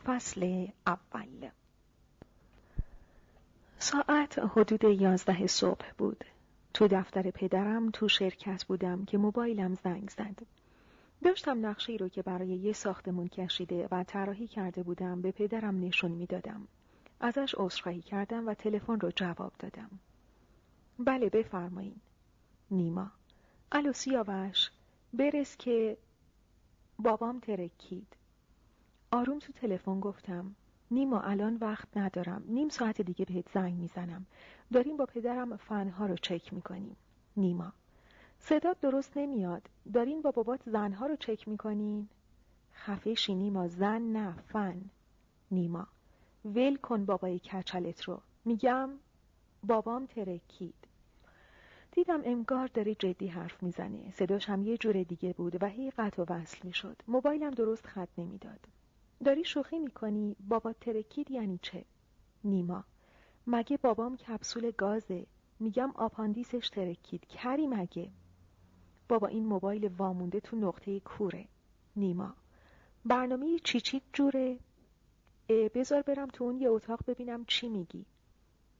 فصل اول. ساعت حدود 11 صبح بود. تو دفتر پدرم تو شرکت بودم که موبایلم زنگ زد. داشتم نقشه‌ای رو که برای یه ساختمون کشیده و طراحی کرده بودم به پدرم نشون میدادم. ازش عذرخواهی کردم و تلفن رو جواب دادم. بله بفرمایین. نیما: الو سیاوش، برس که بابام ترکید. آروم تو تلفن گفتم: نیما الان وقت ندارم، نیم ساعت دیگه بهت زنگ میزنم. داریم با پدرم فنها رو چک میکنیم. نیما: صدات درست نمیاد. دارین با بابات زنها رو چک میکنین؟ خفه شی نیما، زن نه فن. نیما: ول کن بابای کچلت رو، میگم بابام ترکید. دیدم انگار داره جدی حرف میزنه. صداش هم یه جور دیگه بود و هی قطع و وصل میشد. موبایلم درست خط نمیداد. داری شوخی میکنی؟ بابا ترکید یعنی چه؟ نیما: مگه بابام کپسول گازه؟ میگم آپاندیسش ترکید. کری مگه؟ بابا این موبایل وامونده تو نقطه کوره. نیما: برنامه چیچیت جوره؟ بذار برم تو اون یه اتاق ببینم چی میگی.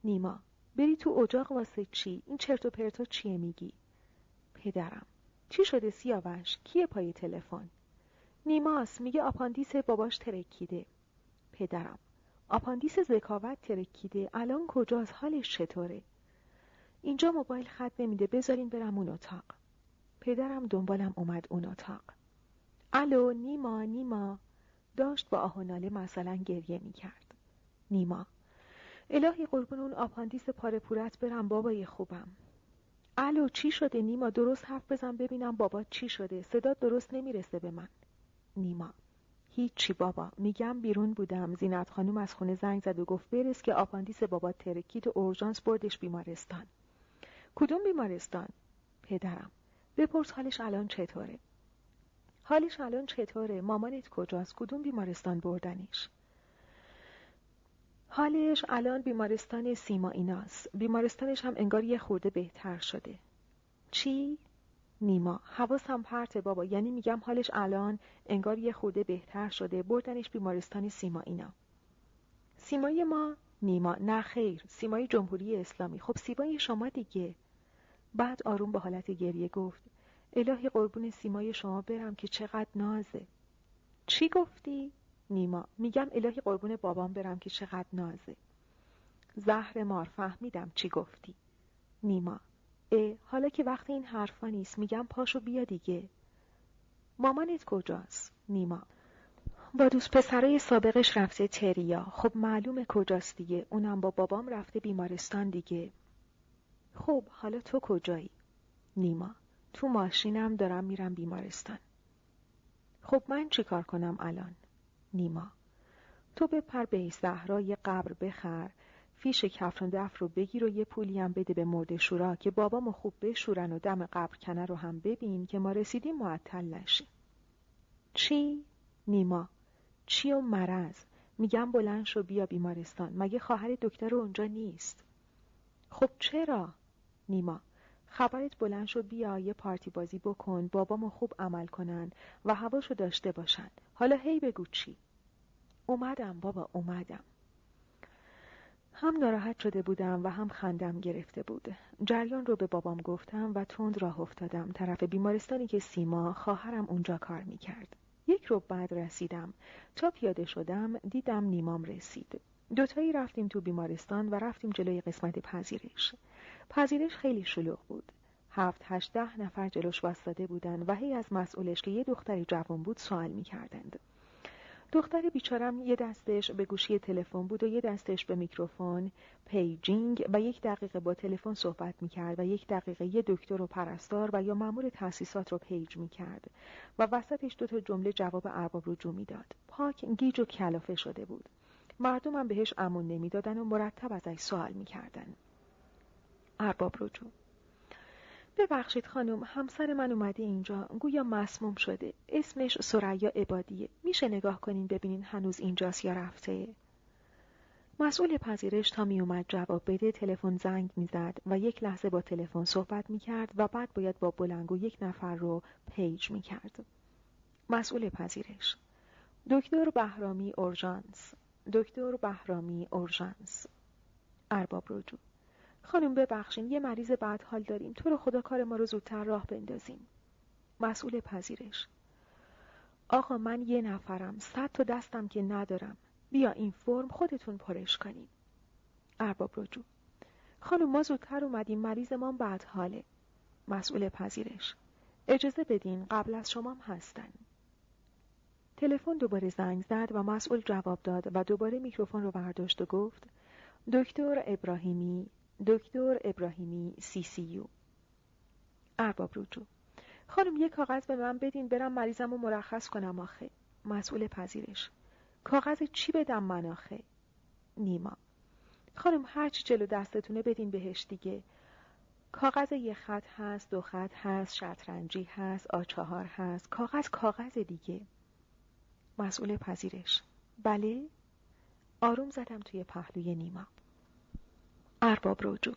نیما: بری تو اجاق واسه چی؟ این چرت و پرتا چیه میگی؟ پدرم: چی شده سیاوش؟ کیه پای تلفن؟ نیماست، میگه آپاندیس باباش ترکیده. پدرم: آپاندیس ذکاوت ترکیده؟ الان کجاست؟ حالش چطوره؟ اینجا موبایل خط نمیده، بذارین برم اون اتاق. پدرم دنبالم اومد اون اتاق. الو نیما، نیما. داشت با آه و ناله مثلا گریه میکرد. نیما: الهی قربون اون آپاندیس پاره پورت برم بابای خوبم. الو چی شده نیما؟ درست حرف بزن ببینم بابات چی شده، صدات درست نمیرسه به من. نیما: هیچی بابا، میگم بیرون بودم، زینت خانوم از خونه زنگ زد و گفت برس که آپاندیس بابات ترکید و اورژانس بردش بیمارستان. کدوم بیمارستان؟ پدرم: بپرس حالش الان چطوره. حالش الان چطوره؟ مامانت کجاست؟ کدوم بیمارستان بردنش؟ حالش الان بیمارستان سیما ایناست. بیمارستانش هم انگار یه خورده بهتر شده. چی؟ نیما: حواسم پرته بابا، یعنی میگم حالش الان انگار یه خورده بهتر شده، بردنش بیمارستان سیما اینا. سیمای ما؟ نیما: نه خیر، سیمای جمهوری اسلامی. خب سیمای شما دیگه. بعد آروم با حالت گریه گفت: الهی قربون سیمای شما برم که چقدر نازه. چی گفتی؟ نیما: میگم الهی قربون بابام برم که چقدر نازه. زهر مار، فهمیدم چی گفتی. نیما: حالا که وقت این حرفا نیست، میگم پاشو بیا دیگه. مامانت کجاست؟ نیما: با دوست پسرای سابقش رفته تریا. خب معلومه کجاست دیگه، اونم با بابام رفته بیمارستان دیگه. خب حالا تو کجایی؟ نیما: تو ماشینم دارم میرم بیمارستان. خب من چی کار کنم الان؟ نیما: تو بپر به زهرا یه قبر بخر، فیش کفن دفن رو بگیر و یه پولی هم بده به مرده شورا که بابامو خوب بشورن و دم قبر کنه رو هم ببین که ما رسیدیم معطل نشیم. چی؟ نیما: چی و مرض؟ میگم بلند شو بیا بیمارستان، مگه خواهر دکتر اونجا نیست؟ خب چرا؟ نیما: خبرت بلند شو بیا یه پارتی بازی بکن، بابامو خوب عمل کنن و هواشو داشته باشن. حالا هی بگو چی؟ اومدم بابا، اومدم. هم ناراحت شده بودم و هم خندم گرفته بود. جریان رو به بابام گفتم و تند راه افتادم طرف بیمارستانی که سیما خواهرم اونجا کار میکرد. 1 رو بعد رسیدم. تا پیاده شدم دیدم نیمام رسید. دوتایی رفتیم تو بیمارستان و رفتیم جلوی قسمت پذیرش. پذیرش خیلی شلوغ بود. 7-8 نفر جلوش واسطاده بودن و هی از مسئولش که یه دختری جوان بود سوال میکردند. دختر بیچارم یه دستش به گوشی تلفن بود و یه دستش به میکروفون پیجینگ و 1 دقیقه با تلفن صحبت میکرد و 1 دقیقه یه دکتر و پرستار و یا مأمور تأسیسات رو پیج میکرد و وسطش 2 جمله جواب ارباب رجوع میداد. پاک گیج و کلافه شده بود. مردمم بهش امون نمیدادن و مرتب ازش سوال میکردن. ارباب رجوع: ببخشید خانم، همسر من اومده اینجا، گویا مسموم شده. اسمش ثریا عبادیه. میشه نگاه کنین ببینین هنوز اینجاست یا رفته؟ مسئول پذیرش تا می اومد جواب بده تلفن زنگ میزد و 1 لحظه با تلفن صحبت میکرد و بعد باید با بلنگو 1 نفر رو پیج میکرد. مسئول پذیرش: دکتر بهرامی اورژانس. دکتر بهرامی اورژانس. ارباب رجوع: خانم ببخشین، یه مریض بدحال داریم، تو رو خدا کار ما رو زودتر راه بندازیم. مسئول پذیرش: آقا من یه نفرم، 100 تا دستم که ندارم، بیا این فرم خودتون پرش کنین. ارباب رجوع: خانم ما زودتر اومدیم، مریض ما بدحاله. مسئول پذیرش: اجازه بدین، قبل از شمام هستن. تلفن دوباره زنگ زد و مسئول جواب داد و دوباره میکروفون رو برداشت و گفت: دکتر ابراهیمی، دکتر ابراهیمی CCU. ارباب رجوع: خانم یه کاغذ به من بدین برم مریضم رو مرخص کنم آخه. مسئول پذیرش: کاغذ چی بدم من آخه؟ نیما: خانم هرچی جلو دستتونه بدین بهش دیگه. کاغذ یه خط هست، 2 خط هست، شطرنجی هست، A4 هست، کاغذ دیگه. مسئول پذیرش: بله؟ آروم زدم توی پهلوی نیما. ارباب رجوع: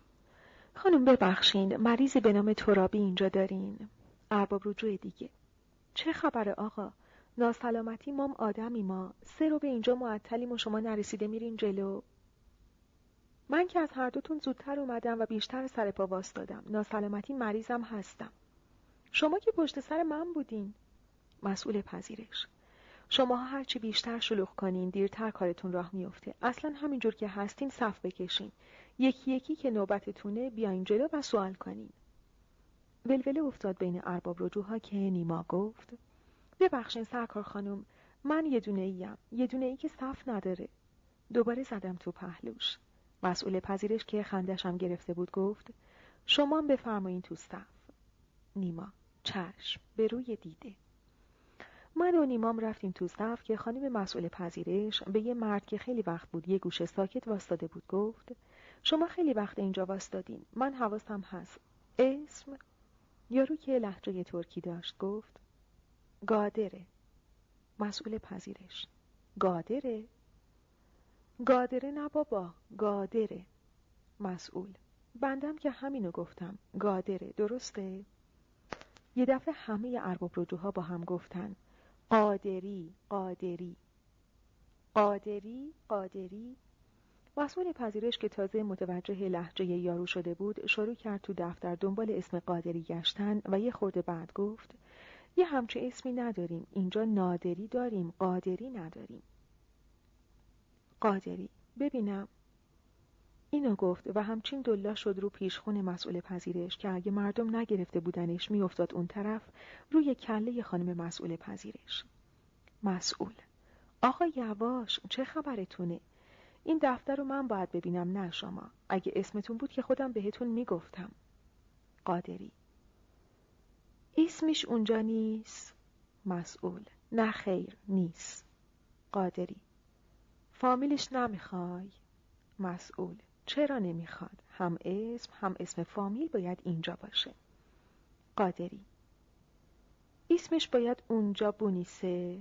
خانم ببخشین، مریضی به نام ترابی اینجا دارین. ارباب رجوع دیگه: چه خبره آقا؟ ناسلامتی مام آدمی ما، 3 رو به اینجا معطلیم و شما نرسیده میرین جلو. من که از هر دوتون زودتر اومدم و بیشتر سر پا واسطادم، ناسلامتی مریضم هستم. شما که پشت سر من بودین. مسئول پذیرش: شماها هرچی بیشتر شلوغ کنین دیرتر کارتون راه میفته. اصلا همینجور که هستین صف بکشین، یکی یکی که نوبتتونه بیاین جلو و سوال کنین. ولوله افتاد بین ارباب رجوع‌ها که نیما گفت: ببخشین سرکار خانم، من یه دونه ای که صف نداره. دوباره زدم تو پهلوش. مسئول پذیرش که خندشم گرفته بود گفت: شما بفرمایین تو صف. نیما: چشم، به روی دیده. من و نیمام رفتیم تو صف که خانم مسئول پذیرش به یه مرد که خیلی وقت بود یه گوشه ساکت واسطاده بود گفت: شما خیلی وقت اینجا واسطادین، من حواسم هست. اسم؟ یارو که لهجه ترکی داشت گفت: گادره. مسئول پذیرش: گادره؟ گادره نه بابا، گادره. مسئول: بندم که همینو گفتم، گادره، درسته؟ یه دفعه همه ارباب رجوع‌ها با هم گفتن: قادری، قادری، قادری، قادری. مسئول پذیرش که تازه متوجه لهجه یارو شده بود شروع کرد تو دفتر دنبال اسم قادری گشتن و یه خورده بعد گفت: یه همچه اسمی نداریم، اینجا نادری داریم، قادری نداریم. قادری: ببینم. اینو گفت و همچین دلا شد رو پیشخون مسئول پذیرش که اگه مردم نگرفته بودنش میافتاد اون طرف، روی کله خانم مسئول پذیرش. مسئول: آقا یواش، چه خبرتونه؟ این دفتر رو من باید ببینم نه شما. اگه اسمتون بود که خودم بهتون میگفتم. قادری: اسمش اونجا نیست. مسئول: نه خیر نیست. قادری: فامیلش نمیخوای؟ مسئول: چرا نمیخواد؟ هم اسم فامیل باید اینجا باشه. قادری: اسمش باید اونجا بنویسه؟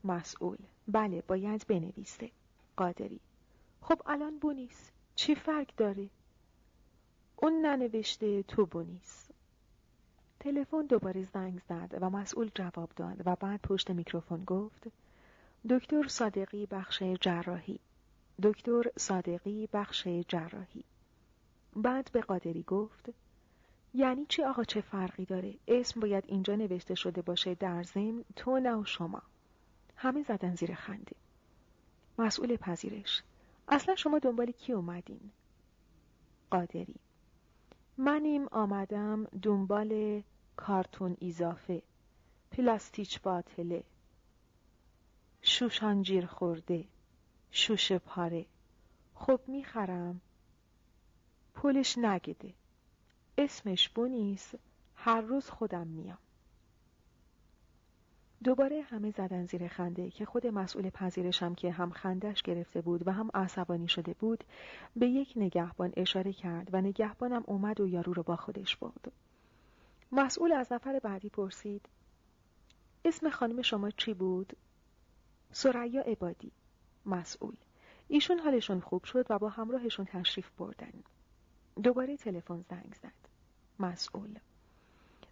مسئول: بله باید بنویسه. قادری: خب الان بنویس، چی فرق داره؟ اون ننوشته تو بنویس. تلفن دوباره زنگ زد و مسئول جواب داد و بعد پشت میکروفون گفت: دکتر صادقی بخش جراحی. دکتر صادقی بخش جراحی. بعد به قادری گفت: یعنی چی آقا، چه فرقی داره؟ اسم باید اینجا نوشته شده باشه، در ضمن تو نه و شما. همه زدن زیر خنده. مسئول پذیرش: اصلا شما دنبال کی اومدین؟ قادری: منیم آمدم دنبال کارتون اضافه، پلاستیک باطله، شوشانجیر خورده، شوشه پاره. خب میخرم. پولش نگده. اسمش بونیس، هر روز خودم میام. دوباره همه زدن زیر خنده که خود مسئول پذیرشم که هم خندش گرفته بود و هم عصبانی شده بود به یک نگهبان اشاره کرد و نگهبانم اومد و یارو رو با خودش برد. مسئول از نفر بعدی پرسید: اسم خانم شما چی بود؟ ثریا عبادی. مسئول: ایشون حالشون خوب شد و با همراهشون تشریف بردن. دوباره تلفن زنگ زد.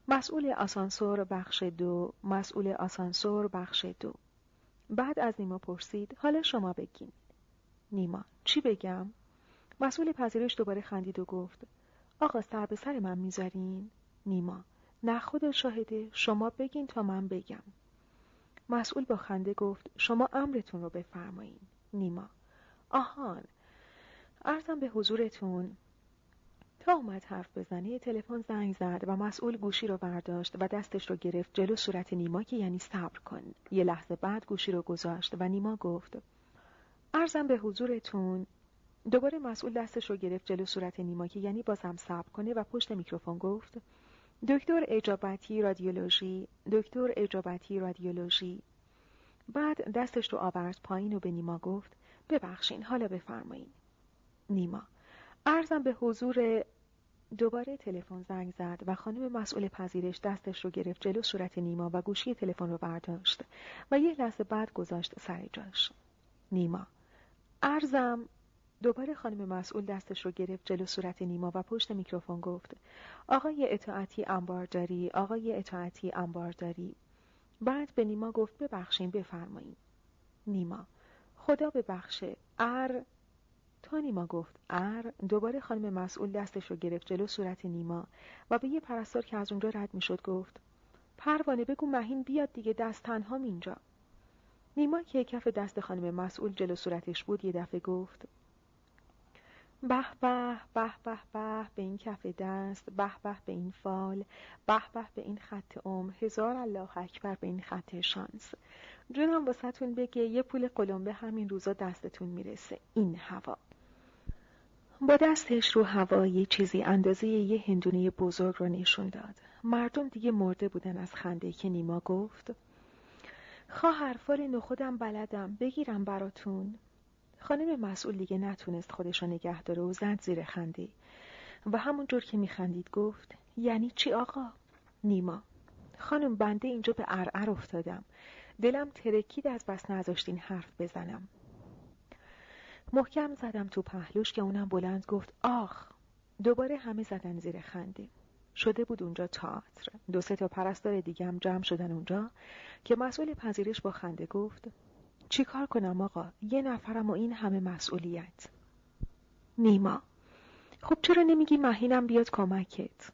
مسئول آسانسور بخش 2. مسئول آسانسور بخش 2. بعد از نیما پرسید حالا شما بگین. نیما: چی بگم؟ مسئول پذیرش دوباره خندید و گفت آقا سر به سر من میذارین؟ نیما: نه خدا شاهده، شما بگین تا من بگم. مسئول با خنده گفت شما امرتون رو بفرمایین. نیما: آهان، عرضم به حضورتون. تا اومد حرف بزنه تلفن زنگ زد و مسئول گوشی رو برداشت و دستش رو گرفت جلو صورت نیما که یعنی صبر کن. یه لحظه بعد گوشی رو گذاشت و نیما گفت عرضم به حضورتون. دوباره مسئول دستش رو گرفت جلو صورت نیما که یعنی بازم صبر کنه و پشت میکروفون گفت دکتر اجابتی رادیولوژی، دکتر اجابتی رادیولوژی. بعد دستش رو آورد پایین و به نیما گفت ببخشین، حالا بفرمایین. نیما: عرضم به حضور. دوباره تلفن زنگ زد و خانم مسئول پذیرش دستش رو گرفت جلو صورت نیما و گوشی تلفن رو برداشت و یه لحظه بعد گذاشت سر جاش. نیما: عرضم. دوباره خانم مسئول دستش رو گرفت جلو صورت نیما و پشت میکروفون گفت آقای اطاعتی انبارداری، آقای اطاعتی انبارداری. بعد به نیما گفت ببخشین، بفرمایین. نیما: خدا ببخشه. تا نیما گفت دوباره خانم مسئول دستش رو گرفت جلو صورت نیما و به یه پرستار که از اونجا رد میشد گفت پروانه بگو مهین بیاد دیگه، دست تنهام اینجا. نیما که کف دست خانم مسئول جلو صورتش بود یه دفعه گفت به به به به به به این کف دست، به به به این فال، به به به این خط هزار الله اکبر به این خط شانس. جونم واسهتون بگه یه پول قلمبه همین روزا دستتون میرسه. این هوا. با دستش رو هوا یه چیزی اندازه یه هندونه بزرگ رو نشون داد. مردم دیگه مرده بودن از خنده که نیما گفت خواهر فال نخودم بلدم، بگیرم براتون. خانم مسئول دیگه نتونست خودشو نگه داره و زد زیر خنده و همونجور که میخندید گفت یعنی چی آقا؟ نیما: خانم بنده اینجا به عرعر افتادم، دلم ترکید از بس نذاشتین حرف بزنم. محکم زدم تو پهلوش که اونم بلند گفت آخ. دوباره همه زدن زیر خنده. شده بود اونجا تئاتر. 2-3 تا پرستار دیگه هم جمع شدن اونجا که مسئول پذیرش با خنده گفت چی کار کنم آقا؟ یه نفرم و این همه مسئولیت. نیما: خب چرا نمیگی مهینم بیاد کمکت؟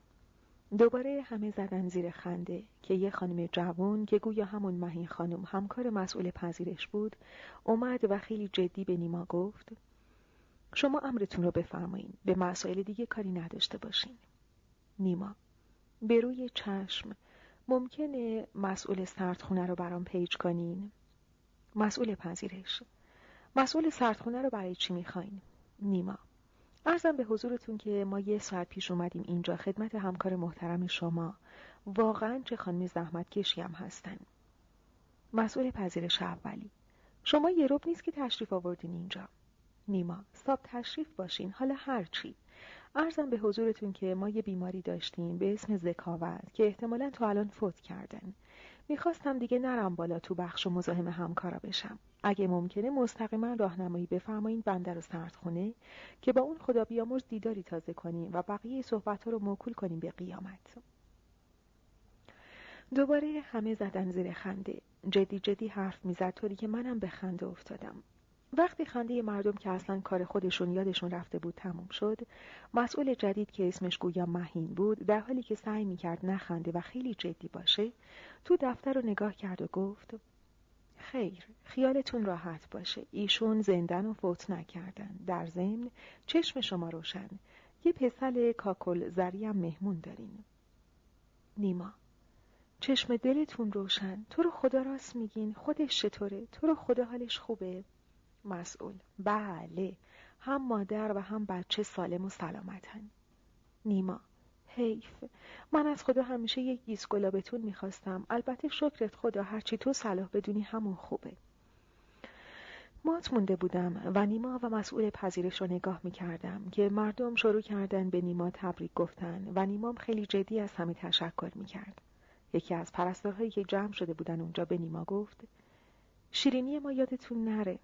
دوباره همه زدن زیر خنده که یه خانم جوان که گویا همون مهین خانم همکار مسئول پذیرش بود اومد و خیلی جدی به نیما گفت شما امرتون رو بفرمایین، به مسائل دیگه کاری نداشته باشین. نیما: به روی چشم. ممکنه مسئول سردخونه رو برام پیج کنین؟ مسئول پذیرش: مسئول سردخونه رو برای چی میخواین؟ نیما: عرضم به حضورتون که ما 1 ساعت پیش اومدیم اینجا خدمت همکار محترم شما. واقعا چه خانم زحمتکشی هم هستن. مسئول پذیرش اولی: شما یه رب نیست که تشریف آوردین اینجا. نیما: صاحب تشریف باشین، حالا هر چی. عرضم به حضورتون که ما یه بیماری داشتیم به اسم ذکاوت که احتمالاً تا الان فوت کردن. میخواستم دیگه نرم بالا تو بخش و مزاحم همکارا بشم. اگه ممکنه مستقیما راهنمایی بفرمایین بنده رو سردخونه که با اون خدا بیامرز دیداری تازه کنیم و بقیه صحبت‌ها رو موکول کنیم به قیامت. دوباره همه زدن زیر خنده. جدی جدی حرف میزد طوری که منم به خنده افتادم. وقتی خنده مردم که اصلا کار خودشون یادشون رفته بود تموم شد، مسئول جدید که اسمش گویا مهین بود در حالی که سعی میکرد نخنده و خیلی جدی باشه تو دفتر رو نگاه کرد و گفت خیر، خیالتون راحت باشه، ایشون زندن و فوت نکردن. در ضمن چشم شما روشن، یه پسر کاکل زری هم مهمون دارین. نیما: چشم دلتون روشن، تو رو خدا راست میگین، خودش چطوره؟ تو رو خدا حالش خوبه؟ مسئول: بله، هم مادر و هم بچه سالم و سلامتن. نیما: حیف، من از خدا همیشه یک گیس گلابتون میخواستم. البته شکرت خدا، هرچی تو صلاح بدونی همون خوبه. مات مونده بودم و نیما و مسئول پذیرش رو نگاه میکردم که مردم شروع کردن به نیما تبریک گفتن و نیمام خیلی جدی از همه تشکر میکرد. یکی از پرستارهایی که جمع شده بودن اونجا به نیما گفت شیرینی ما یادتون نره.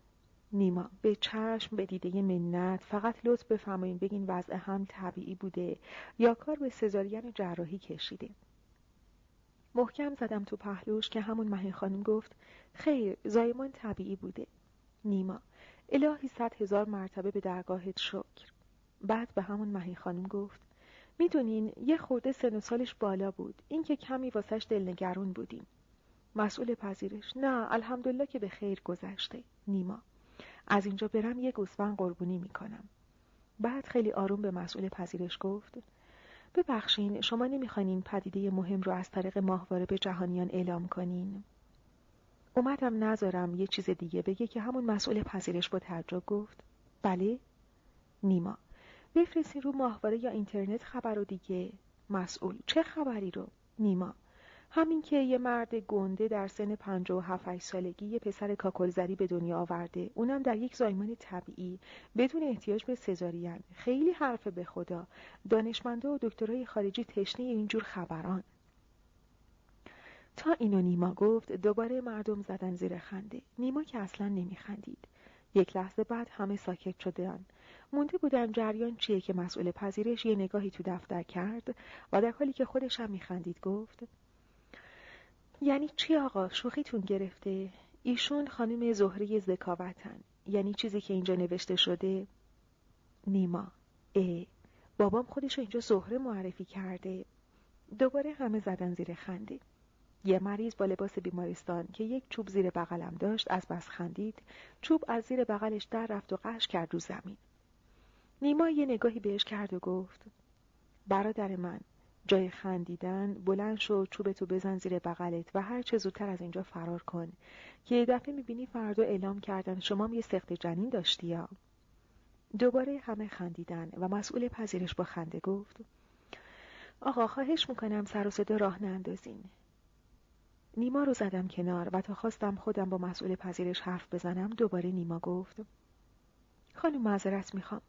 نیما: به چشم، به دیده منت، فقط لطف بفرمایین بگین وضع هم طبیعی بوده یا کار به سزارین جراحی کشیده. محکم زدم تو پهلوش که همون مهی خانم گفت خیر، زایمان طبیعی بوده. نیما: الهی 100,000 مرتبه به درگاهت شکر. بعد به همون مهی خانم گفت میدونین یه خورده سن و سالش بالا بود، این که کمی واسش دلنگرون بودیم. مسئول پذیرش: نه الحمدلله که به خیر گذشته. نیما: از اینجا برم یه گوسفند قربونی میکنم. بعد خیلی آروم به مسئول پذیرش گفت ببخشین، شما نمیخواین این پدیده مهم رو از طریق ماهواره به جهانیان اعلام کنین؟ اومدم نذارم یه چیز دیگه بگه که همون مسئول پذیرش با تعجب گفت بله؟ نیما: بفرستین رو ماهواره یا اینترنت خبر رو دیگه. مسئول: چه خبری رو؟ نیما: همین که یه مرد گنده در سن 57 سالگی یه پسر کاکلزری به دنیا آورده، اونم در یک زایمان طبیعی بدون احتیاج به سزارین. خیلی حرفه به خدا، دانشمنده و دکترای خارجی تشنه اینجور خبران. تا اینو نیما گفت دوباره مردم زدن زیر خنده. نیما که اصلا نمیخندید. یک لحظه بعد همه ساکت شدن. مونده بودن جریان چیه که مسئول پذیرش یه نگاهی تو دفتر کرد و در حالی که خودش هم میخندید گفت یعنی چی آقا؟ شوخیتون گرفته؟ ایشون خانم زهره ذکاوتن، یعنی چیزی که اینجا نوشته شده؟ نیما: بابام خودشو اینجا زهره معرفی کرده. دوباره همه زدن زیر خنده. یه مریض با لباس بیمارستان که یک چوب زیر بغلم داشت از بس خندید، چوب از زیر بغلش در رفت و قش کرد رو زمین. نیما یه نگاهی بهش کرد و گفت برادر من، جای خندیدن بلند شو، چوبتو بزن زیر بغلت و هر چه زودتر از اینجا فرار کن که یه دفعه میبینی فردا اعلام کردن شما هم یه سقط جنین داشتی یا. دوباره همه خندیدن و مسئول پذیرش با خنده گفت آقا خواهش میکنم سر و صدا راه نندازین. نیما رو زدم کنار و تا خواستم خودم با مسئول پذیرش حرف بزنم دوباره نیما گفت خانم معذرت میخوام،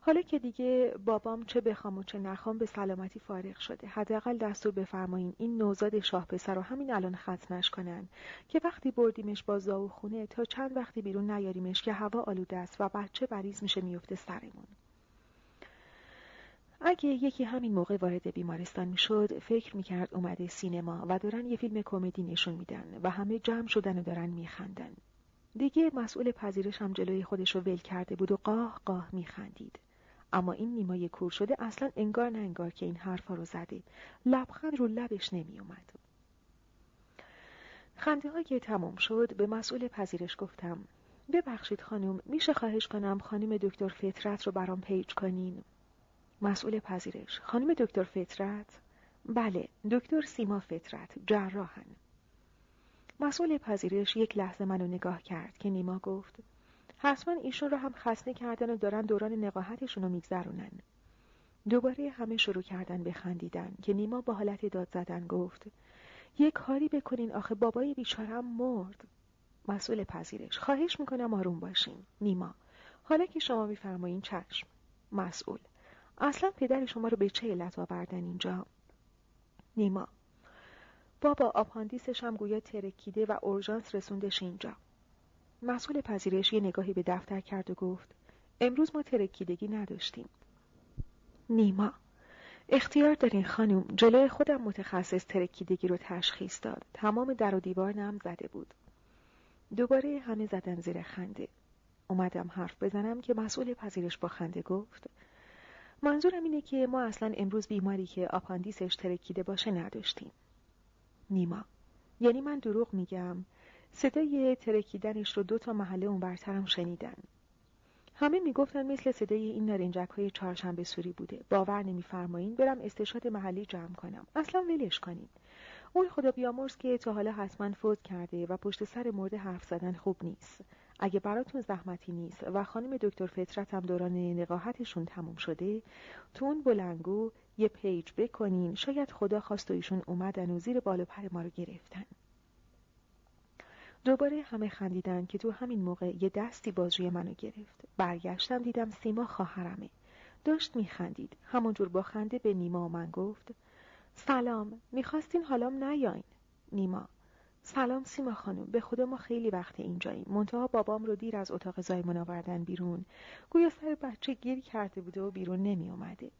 حالا که دیگه بابام چه بخوام و چه نخوام به سلامتی فارغ شده، حداقل دستور بفرمایین این نوزاد شاه پسر رو همین الان ختمش کنن که وقتی بردیمش با زاو خونه تا چند وقتی بیرون نیاریمش که هوا آلوده است و بچه بریز میشه میفته سرمون. اگه یکی همین موقع وارد بیمارستان میشد فکر میکرد اومده سینما و دارن یه فیلم کمدی نشون میدن و همه جمع شدن و دارن میخندن. دیگه مسئول پذیرش هم جلوی خودش رو ول کرده بود و قاه قاه میخندید. اما این نیمای کور شده اصلا انگار نه انگار که این حرفا رو زده، لبخند رو لبش نمی اومد. خنده ها که تمام شد به مسئول پذیرش گفتم ببخشید خانم، میشه خواهش کنم خانم دکتر فطرت رو برام پیج کنین؟ مسئول پذیرش: خانم دکتر فطرت؟ بله، دکتر سیما فطرت، جراحن. مسئول پذیرش یک لحظه منو نگاه کرد که نیما گفت حتما ایشون رو هم خسته کردن و دارن دوران نقاهتشون رو میگذرونن. دوباره همه شروع کردن به خندیدن که نیما با حالت داد زدن گفت یه کاری بکنین آخه بابای بیچارم مرد. مسئول پذیرش: خواهش میکنم آروم باشین. نیما: حالا که شما میفرمایین چشم. مسئول: اصلا پدر شما رو به چه علت آوردن اینجا؟ نیما: بابا آپاندیسش هم گویا ترکیده و اورژانس رسوندش اینجا. مسئول پذیرش یه نگاهی به دفتر کرد و گفت امروز ما ترکیدگی نداشتیم. نیما: اختیار دارین خانم، جلوی خودم متخصص ترکیدگی رو تشخیص داد، تمام در و دیوار نم زده بود. دوباره همه زدن زیر خنده. اومدم حرف بزنم که مسئول پذیرش با خنده گفت منظورم اینه که ما اصلا امروز بیماری که آپاندیسش ترکیده باشه نداشتیم. نیما: یعنی من دروغ میگم؟ صدای ترکیدنش رو 2 محله اونورترم شنیدن. همه میگفتن مثل صدای این نارنجک‌های چهارشنبه سوری بوده. باور نمیفرمایین برم استشهاد محلی جمع کنم. اصلا ولش کنین. اون خدا بیامرز که تا حالا حتما فوت کرده و پشت سر مرده حرف زدن خوب نیست. اگه براتون زحمتی نیست و خانم دکتر فطرت هم دوران نقاهتشون تموم شده، تو اون بلنگو یه پیج بکنین، شاید خدا خواست و ایشون اومدن و زیر بال و پر ما رو گرفتن. دوباره همه خندیدن که تو همین موقع یه دستی بازوی منو گرفت. برگشتم دیدم سیما خواهرمه. داشت میخندید. همونجور با خنده به نیما و من گفت سلام، میخواستین حالام نیاین؟ نیما: سلام سیما خانم، به خدا ما خیلی وقت اینجاییم. منتها بابام رو دیر از اتاق زایمان آوردن بیرون. گویا سر بچه گیر کرده بوده و بیرون نمی اومده.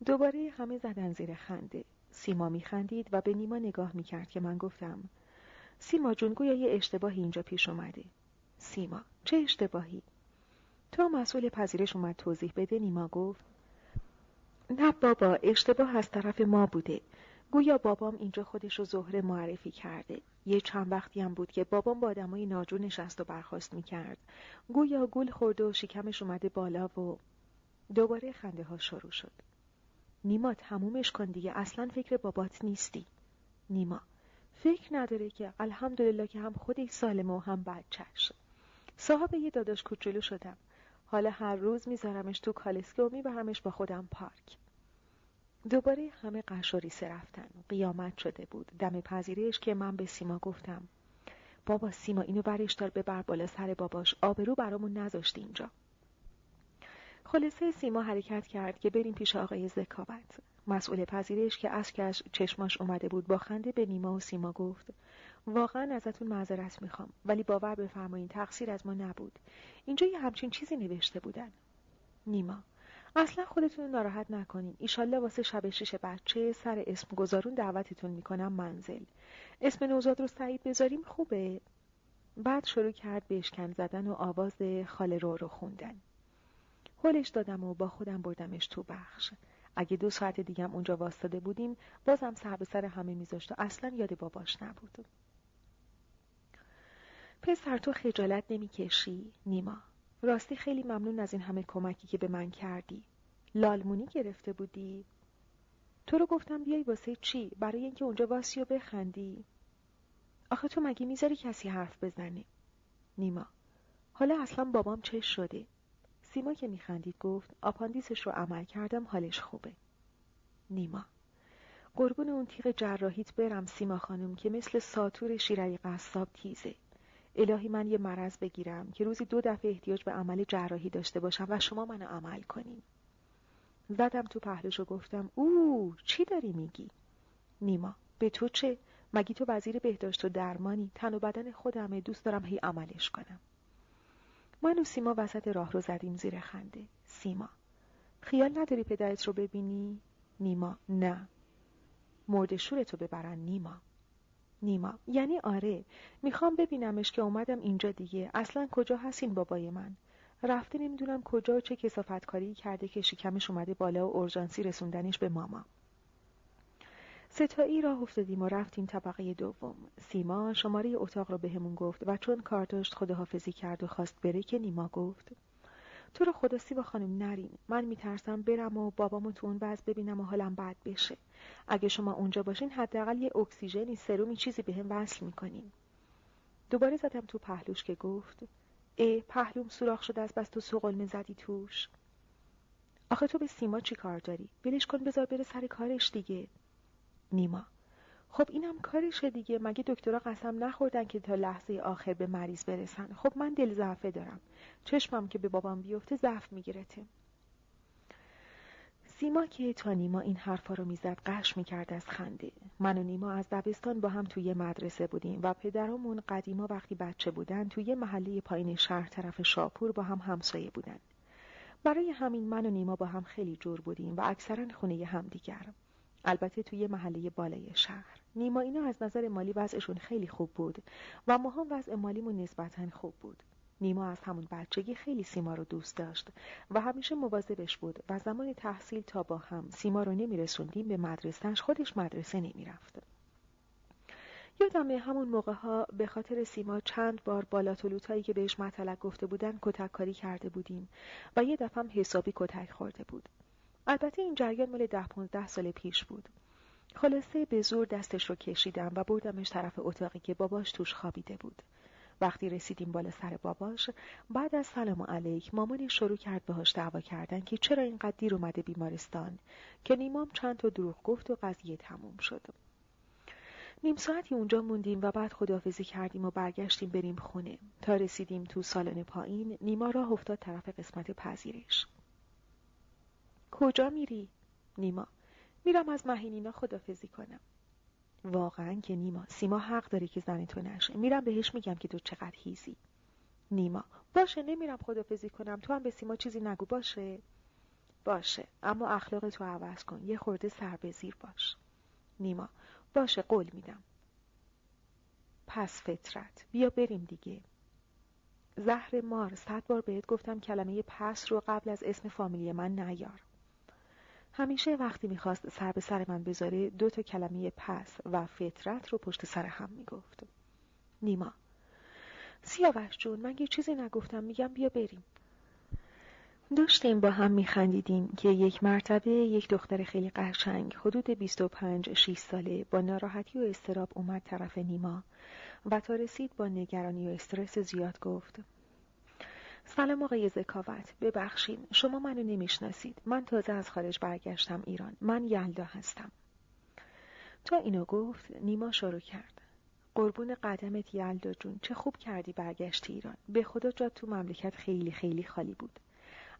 دوباره همه زدن زیر خنده. سیما میخندید و به نیما نگاه میکرد که من گفتم سیما جون گویا یه اشتباهی اینجا پیش اومده. سیما: چه اشتباهی؟ تا مسئول پذیرش اومد توضیح بده نیما گفت نه بابا، اشتباه از طرف ما بوده. گویا بابام اینجا خودش رو زهره معرفی کرده. یه چند وقتی هم بود که بابام با آدمای ناجور نشست و برخاست میکرد. گویا گول خورده و شکمش اومده بالا و دوباره خنده ها شروع شد. نیما تمومش کن دیگه، اصلا فکر بابات نیستی. نیما: فکر نداره که الحمدلله که هم خودش سالمه و هم بچه‌ش. صاحب یه داداش کوچولو شدم. حالا هر روز میذارمش تو کالسکه و میبرمش با خودم پارک. دوباره همه قش و ریسه رفتن. قیامت شده بود. دم پذیرش که من به سیما گفتم بابا سیما اینو برش دار ببر بالا سر باباش، آبرو برامون نذاشت اینجا. خلاصه سیما حرکت کرد که بریم پیش آقای ذکاوت. مسئول پذیرش که اشکش چشماش اومده بود با خنده به نیما و سیما گفت واقعا ازتون معذرت میخوام، ولی باور بفرمایین تقصیر از ما نبود. اینجا یه همچین چیزی نوشته بودن. نیما: اصلا خودتون ناراحت نکنین. ایشالله واسه شب 6 بچه سر اسم گذارون دعوتتون میکنم منزل. اسم نوزاد رو سعید بذاریم خوبه؟ بعد شروع کرد به اشکن زدن و آواز خاله رو خوندن. هلش دادم و با خودم بردمش تو بخش. اگه 2 ساعت دیگم اونجا واسطاده بودیم بازم سر به سر همه میذاشت و اصلا یاد باباش نبود. پسر تو خجالت نمیکشی؟ نیما: راستی خیلی ممنون از این همه کمکی که به من کردی. لالمونی گرفته بودی؟ تو رو گفتم بیای واسه چی؟ برای اینکه اونجا واسی و بخندی؟ آخه تو مگه میذاری کسی حرف بزنه؟ نیما: حالا اصلا بابام چه شده؟ سیما که میخندید گفت آپاندیسش رو عمل کردم، حالش خوبه. نیما: قربون اون تیغ جراحیت برم سیما خانم که مثل ساطور شیرعلی قصاب تیزه. الهی من یه مرض بگیرم که روزی 2 دفعه احتیاج به عمل جراحی داشته باشم و شما منو عمل کنین. زدم تو پهلوش و گفتم چی داری میگی؟ نیما: به تو چه؟ مگی تو وزیر بهداشت و درمانی؟ تن و بدن خودمه، دوست دارم هی عملش کنم. من و سیما وسط راه رو زدیم زیر خنده. سیما: خیال نداری پدرت رو ببینی؟ نیما: نه. مرد شورتو ببرن نیما. نیما: یعنی آره، میخوام ببینمش که اومدم اینجا دیگه. اصلا کجا هستین بابای من؟ رفته نمیدونم کجا و چه کثافتکاری کرده که شکمش اومده بالا و اورژانسی رسوندنش به ماما. 3 تایی راه افتادیم و رفتیم طبقه دوم. سیما شماره اتاق رو بهمون گفت و چون کار داشت خداحافظی کرد و خواست بره که نیما گفت تو رو خدا سیما خانم نرین، من میترسم برم و بابامو تو اون وضع ببینم و حالم بد بشه. اگه شما اونجا باشین حداقل یه اکسیژنی، سرومی، چیزی بهم وصل میکنین. دوباره زدم تو پهلوش که گفت پهلوم سوراخ شده از بس تو سقلمه زدی توش. آخه تو به سیما چی کار داری؟ ولش کن بذار بره سر کارش دیگه. نیما: خب اینم کارشه دیگه، مگه دکترها قسم نخوردن که تا لحظه آخر به مریض برسن؟ خب من دل ضعفه دارم، چشمم که به بابام بیفته ضعف میگیرته. سیما که تا نیما این حرفا رو میزد قش میکرد از خنده. من و نیما از دبستان با هم توی مدرسه بودیم و پدرامون قدیما وقتی بچه بودن توی محله پایین شهر طرف شاپور با هم همسایه بودن. برای همین من و نیما با هم خیلی جور بودیم و اکثرا خونه همدیگر. البته توی محله بالای شهر. نیما اینا از نظر مالی وضعشون خیلی خوب بود و ما هم وضع مالیمون نسبتاً خوب بود. نیما از همون بچگی خیلی سیما رو دوست داشت و همیشه مواظبش بود و زمان تحصیل تا با هم سیما رو نمیرسوندیم به مدرسهش خودش مدرسه نمیرفت. یادمه همون موقع ها به خاطر سیما چند بار بالا طلوتایی که بهش مطلق گفته بودن کتک کاری کرده بودیم و یه دفعه هم حسابی کتک خورده بود. البته این جریان مال 10-15 سال پیش بود. خلاصه به زور دستش رو کشیدم و بردمش طرف اتاقی که باباش توش خوابیده بود. وقتی رسیدیم بالا سر باباش، بعد از سلام علیک مامانش شروع کرد باهاش دعوا کردن که چرا اینقدر دیر اومده بیمارستان، که نیمام چند تا دروغ گفت و قضیه تموم شد. نیم ساعتی اونجا موندیم و بعد خداحافظی کردیم و برگشتیم بریم خونه. تا رسیدیم تو سالن پایین، نیما راه افتاد طرف قسمت پذیرش. کجا میری؟ نیما: میرم از مهینینا خداحافظی کنم. واقعا که نیما، سیما حق داره که زن تو نشه. میرم بهش میگم که تو چقدر هیزی. نیما: باشه نمیرم خداحافظی کنم، تو هم به سیما چیزی نگو. باشه؟ باشه، اما اخلاق تو عوض کن، یه خورده سر به زیر باش. نیما: باشه، قول میدم. پس فطرت، بیا بریم دیگه. زهر مار، 100 بار بهت گفتم کلمه پس رو قبل از اسم فامیلی من نیار. همیشه وقتی میخواست سر به سر من بذاره 2 کلمه پس و فطرت رو پشت سر هم میگفت. نیما: سیاوش جون، من یه چیزی نگفتم، میگم بیا بریم. داشتیم با هم میخندیدیم که یک مرتبه یک دختر خیلی قشنگ حدود 25-6 ساله با ناراحتی و اضطراب اومد طرف نیما و تا رسید با نگرانی و استرس زیاد گفت: سلام آقای ذکاوت، ببخشید شما منو نمیشناسید. من تازه از خارج برگشتم ایران. من یلدا هستم. تا اینو گفت نیما شروع کرد: قربون قدمت یلدا جون، چه خوب کردی برگشتی ایران. به خدا جات تو مملکت خیلی خیلی خالی بود.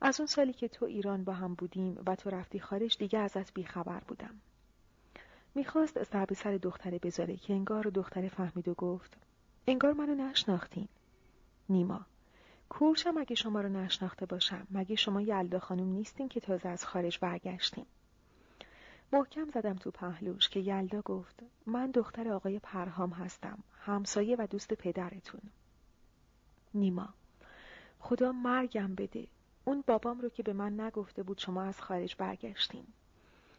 از اون سالی که تو ایران با هم بودیم و تو رفتی خارج دیگه ازت بیخبر بودم. میخواست سر به سر دختره بذاره که انگار دختره فهمید و گفت: انگار منو نشناختین. نیما: کورشم اگه شما رو نشناخته باشم. مگه شما یلدا خانم نیستین که تازه از خارج برگشتین؟ محکم زدم تو پهلوش که یلدا گفت: من دختر آقای پرهام هستم، همسایه و دوست پدرتون. نیما: خدا مرگم بده. اون بابام رو که به من نگفته بود شما از خارج برگشتین.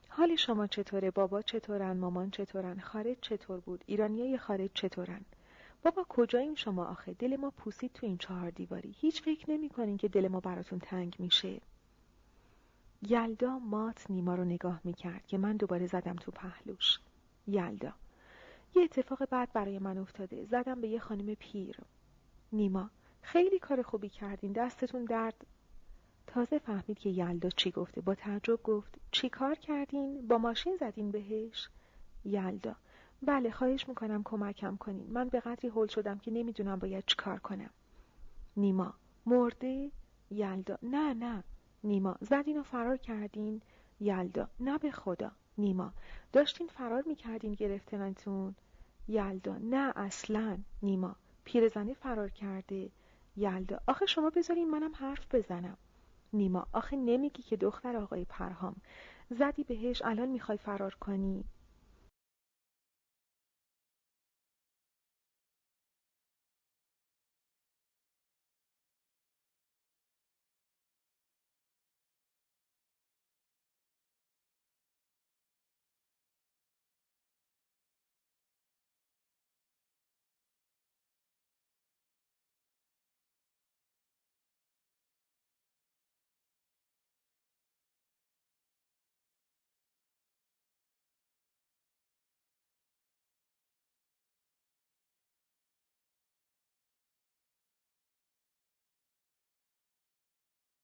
حال شما چطوره؟ بابا چطورن؟ مامان چطورن؟ خارج چطور بود؟ ایرانیای خارج چطورن؟ بابا کجایین شما آخه؟ دل ما پوسید تو این 4 دیواری. هیچ فکر نمی کنین که دل ما براتون تنگ میشه؟ یلدا مات نیما رو نگاه میکرد که من دوباره زدم تو پهلوش. یلدا: یه اتفاق بد برای من افتاده. زدم به یه خانم پیر. نیما: خیلی کار خوبی کردین، دستتون درد. تازه فهمید که یلدا چی گفته. با تعجب گفت: چی کار کردین؟ با ماشین زدین بهش؟ یلدا: بله، خواهش میکنم کمکم کنین. من به قدری هول شدم که نمیدونم باید چی کار کنم. نیما: مرده؟ یلدا: نه. نیما: زدین و فرار کردین؟ یلدا: نه به خدا. نیما: داشتین فرار میکردین گرفتنتون؟ یلدا: نه اصلا. نیما: پیرزنه فرار کرده؟ یلدا: آخه شما بذارین منم حرف بزنم. نیما: آخه نمیگی که دختر آقای پرهام زدی بهش الان میخوای فرار کنی؟